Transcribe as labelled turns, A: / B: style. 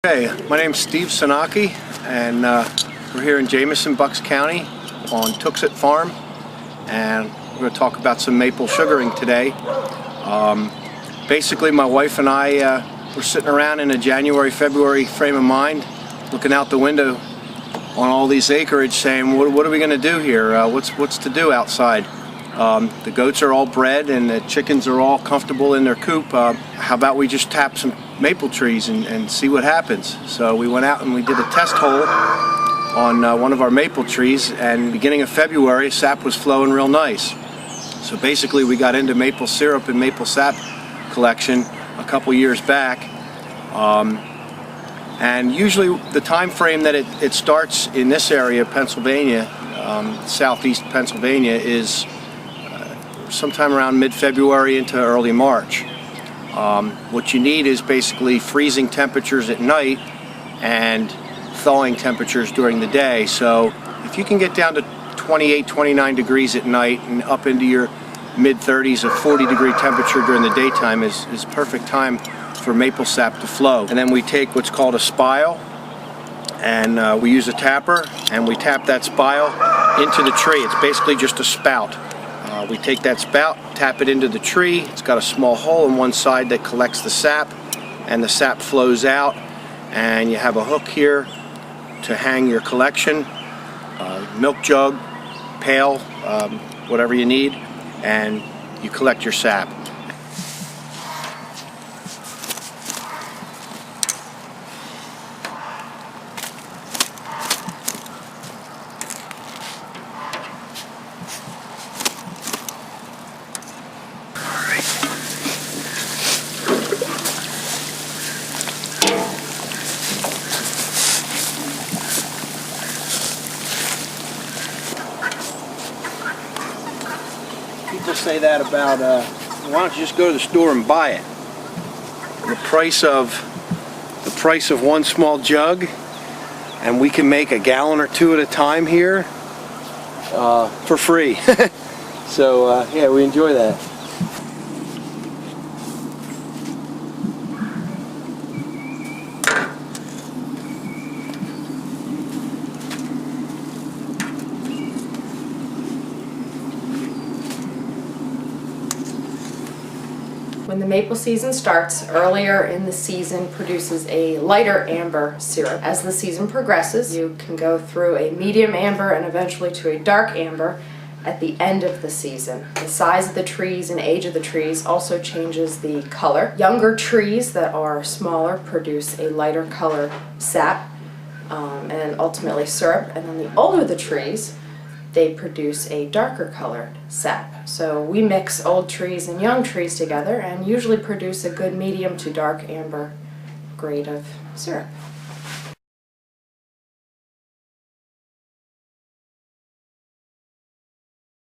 A: Hey, my name's Steve Sanaki, and we're here in Jamison, Bucks County on Tuxet Farm, and we're going to talk about some maple sugaring today. Basically, my wife and I were sitting around in a January-February frame of mind, looking out the window on all these acreage, saying, what are we going to do here? What's to do outside? The goats are all bred and the chickens are all comfortable in their coop. How about we just tap some maple trees and see what happens? So we went out and we did a test hole on one of our maple trees, and beginning of February, sap was flowing real nice. So basically we got into maple syrup and maple sap collection a couple years back. And usually the time frame that it starts in this area of Pennsylvania, southeast Pennsylvania, is sometime around mid-February into early March. What you need is basically freezing temperatures at night and thawing temperatures during the day. So if you can get down to 28, 29 degrees at night and up into your mid-30s or 40-degree temperature during the daytime is perfect time for maple sap to flow. And then we take what's called a spile, and we use a tapper, and we tap that spile into the tree. It's basically just a spout. We take that spout, tap it into the tree. It's got a small hole in one side that collects the sap, and the sap flows out, and you have a hook here to hang your collection, milk jug, pail, whatever you need, and you collect your sap. People say that about, why don't you just go to the store and buy it? The price of one small jug, and we can make a gallon or two at a time here for free. So yeah, we enjoy that.
B: When the maple season starts, earlier in the season produces a lighter amber syrup. As the season progresses, you can go through a medium amber and eventually to a dark amber at the end of the season. The size of the trees and age of the trees also changes the color. Younger trees that are smaller produce a lighter color sap and ultimately syrup, and then the older the trees, they produce a darker colored sap. So we mix old trees and young trees together and usually produce a good medium to dark amber grade of syrup.